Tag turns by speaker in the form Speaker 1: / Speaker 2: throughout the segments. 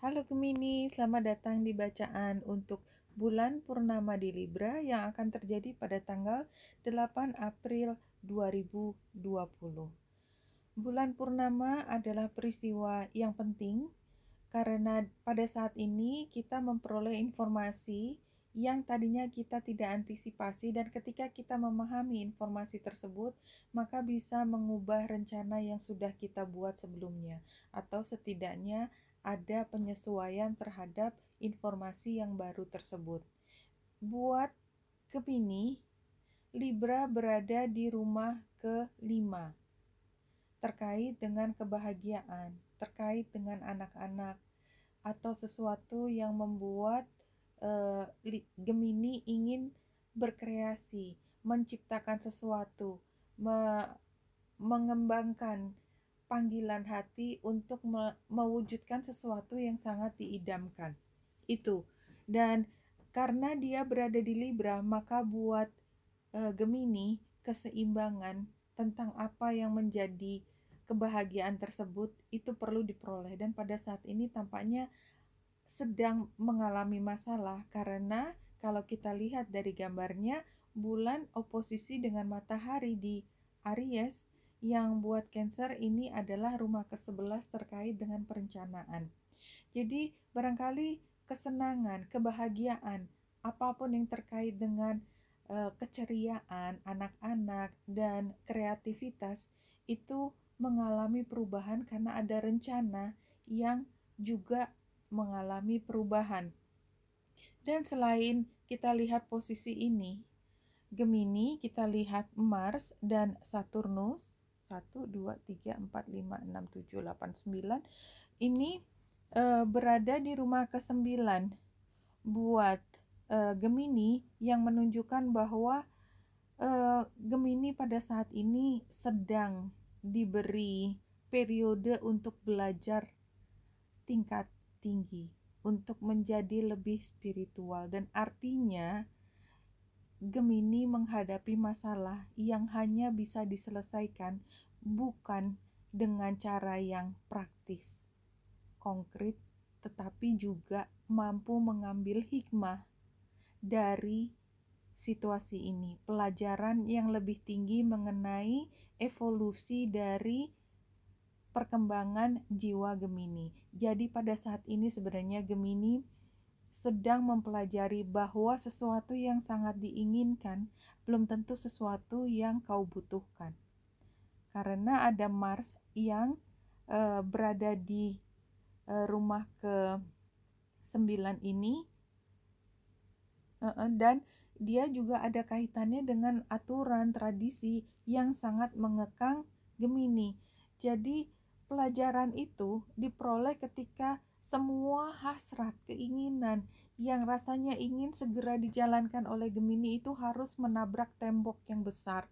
Speaker 1: Halo Gemini, selamat datang di bacaan untuk bulan purnama di Libra yang akan terjadi pada tanggal 8 April 2020. Bulan purnama adalah peristiwa yang penting karena pada saat ini kita memperoleh informasi yang tadinya kita tidak antisipasi, dan ketika kita memahami informasi tersebut, maka bisa mengubah rencana yang sudah kita buat sebelumnya, atau setidaknya ada penyesuaian terhadap informasi yang baru tersebut. Buat Gemini, Libra berada di rumah ke-5, terkait dengan kebahagiaan, terkait dengan anak-anak, atau sesuatu yang membuat Gemini ingin berkreasi, menciptakan sesuatu, mengembangkan panggilan hati untuk mewujudkan sesuatu yang sangat diidamkan. Itu. Dan karena dia berada di Libra, maka buat Gemini, keseimbangan tentang apa yang menjadi kebahagiaan tersebut itu perlu diperoleh, dan pada saat ini tampaknya sedang mengalami masalah karena kalau kita lihat dari gambarnya, bulan oposisi dengan matahari di Aries, yang buat Cancer ini adalah rumah ke-11 terkait dengan perencanaan. Jadi barangkali kesenangan, kebahagiaan, apapun yang terkait dengan keceriaan anak-anak dan kreativitas itu mengalami perubahan karena ada rencana yang juga mengalami perubahan. Dan selain kita lihat posisi ini, Gemini, kita lihat Mars dan Saturnus, 1, 2, 3, 4, 5, 6, 7, 8, 9, ini berada di rumah ke-9 buat Gemini, yang menunjukkan bahwa Gemini pada saat ini sedang diberi periode untuk belajar tingkat tinggi, untuk menjadi lebih spiritual, dan artinya Gemini menghadapi masalah yang hanya bisa diselesaikan bukan dengan cara yang praktis, konkret, tetapi juga mampu mengambil hikmah dari situasi ini, pelajaran yang lebih tinggi mengenai evolusi dari perkembangan jiwa Gemini. Jadi pada saat ini sebenarnya Gemini sedang mempelajari bahwa sesuatu yang sangat diinginkan belum tentu sesuatu yang kau butuhkan. Karena ada Mars yang berada di rumah ke-9 ini, dan dia juga ada kaitannya dengan aturan tradisi yang sangat mengekang Gemini. Jadi pelajaran itu diperoleh ketika semua hasrat, keinginan yang rasanya ingin segera dijalankan oleh Gemini itu harus menabrak tembok yang besar.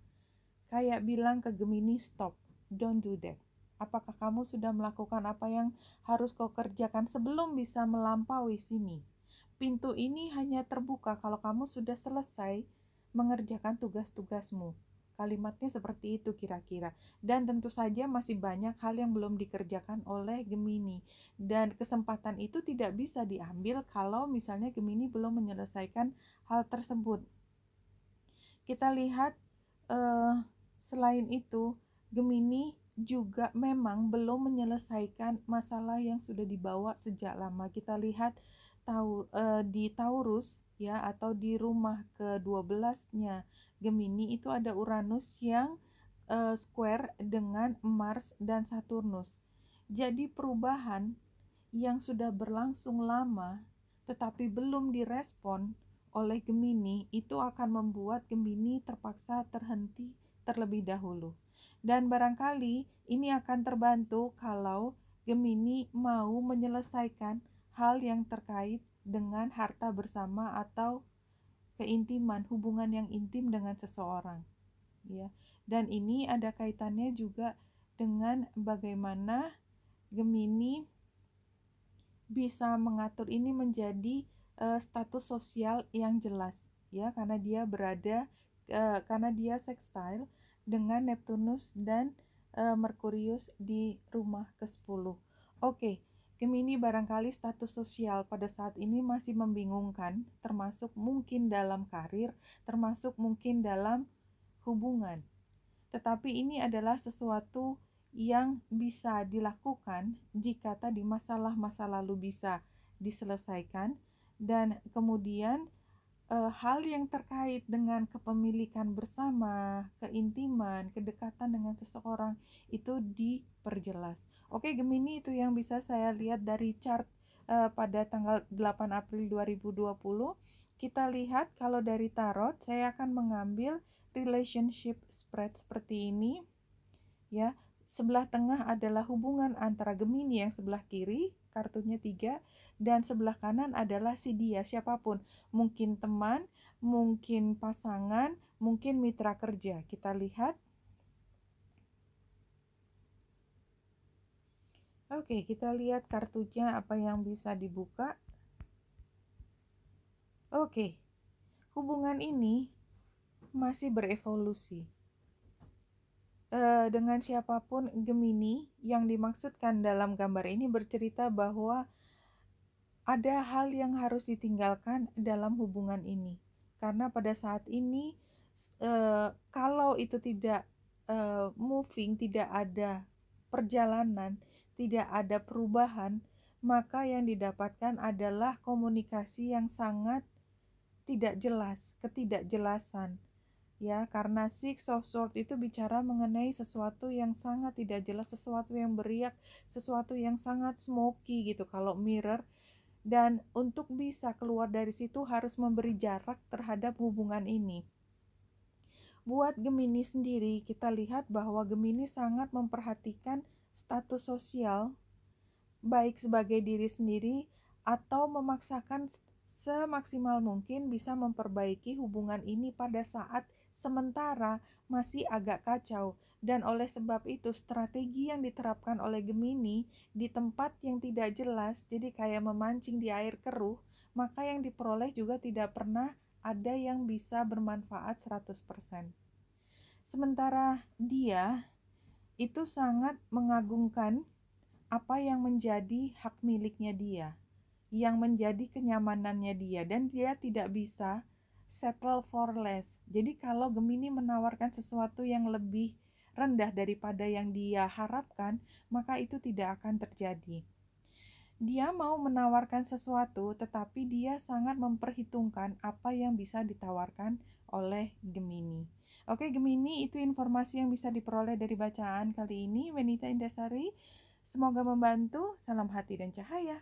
Speaker 1: Kayak bilang ke Gemini, stop, don't do that. Apakah kamu sudah melakukan apa yang harus kau kerjakan sebelum bisa melampaui sini? Pintu ini hanya terbuka kalau kamu sudah selesai mengerjakan tugas-tugasmu. Kalimatnya seperti itu kira-kira. Dan tentu saja masih banyak hal yang belum dikerjakan oleh Gemini. Dan kesempatan itu tidak bisa diambil kalau misalnya Gemini belum menyelesaikan hal tersebut. Kita lihat selain itu, Gemini juga memang belum menyelesaikan masalah yang sudah dibawa sejak lama. Kita lihat di Taurus ya, atau di rumah ke-12-nya Gemini itu ada Uranus yang square dengan Mars dan Saturnus. Jadi perubahan yang sudah berlangsung lama tetapi belum direspon oleh Gemini itu akan membuat Gemini terpaksa terhenti terlebih dahulu. Dan barangkali ini akan terbantu kalau Gemini mau menyelesaikan hal yang terkait dengan harta bersama atau keintiman, hubungan yang intim dengan seseorang, ya. Dan ini ada kaitannya juga dengan bagaimana Gemini bisa mengatur ini menjadi status sosial yang jelas, ya, karena dia karena dia sextile dengan Neptunus dan Merkurius di rumah ke-10. Oke, Gemini barangkali status sosial pada saat ini masih membingungkan, termasuk mungkin dalam karir, termasuk mungkin dalam hubungan. Tetapi ini adalah sesuatu yang bisa dilakukan jika tadi masalah-masa lalu bisa diselesaikan, dan kemudian hal yang terkait dengan kepemilikan bersama, keintiman, kedekatan dengan seseorang itu diperjelas. Oke, Gemini, itu yang bisa saya lihat dari chart pada tanggal 8 April 2020. Kita lihat kalau dari tarot, saya akan mengambil relationship spread seperti ini, ya. Sebelah tengah adalah hubungan antara Gemini yang sebelah kiri, kartunya 3, dan sebelah kanan adalah si dia, siapapun. Mungkin teman, mungkin pasangan, mungkin mitra kerja. Kita lihat. Oke, kita lihat kartunya apa yang bisa dibuka. Oke, hubungan ini masih berevolusi. Dengan siapapun Gemini, yang dimaksudkan dalam gambar ini bercerita bahwa ada hal yang harus ditinggalkan dalam hubungan ini. Karena pada saat ini, kalau itu tidak moving, tidak ada perjalanan, tidak ada perubahan, maka yang didapatkan adalah komunikasi yang sangat tidak jelas, ketidakjelasan. Ya, karena Six of Swords itu bicara mengenai sesuatu yang sangat tidak jelas, sesuatu yang beriak, sesuatu yang sangat smoky gitu kalau mirror. Dan untuk bisa keluar dari situ harus memberi jarak terhadap hubungan ini. Buat Gemini sendiri, kita lihat bahwa Gemini sangat memperhatikan status sosial, baik sebagai diri sendiri atau memaksakan semaksimal mungkin bisa memperbaiki hubungan ini pada saat sementara masih agak kacau. Dan oleh sebab itu strategi yang diterapkan oleh Gemini di tempat yang tidak jelas, jadi kayak memancing di air keruh, maka yang diperoleh juga tidak pernah ada yang bisa bermanfaat 100%. Sementara dia itu sangat mengagungkan apa yang menjadi hak miliknya dia, yang menjadi kenyamanannya dia, dan dia tidak bisa settle for less. Jadi kalau Gemini menawarkan sesuatu yang lebih rendah daripada yang dia harapkan, maka itu tidak akan terjadi. Dia mau menawarkan sesuatu, tetapi dia sangat memperhitungkan apa yang bisa ditawarkan oleh Gemini. Oke, Gemini, itu informasi yang bisa diperoleh dari bacaan kali ini. Wenita Indasari, semoga membantu. Salam hati dan cahaya.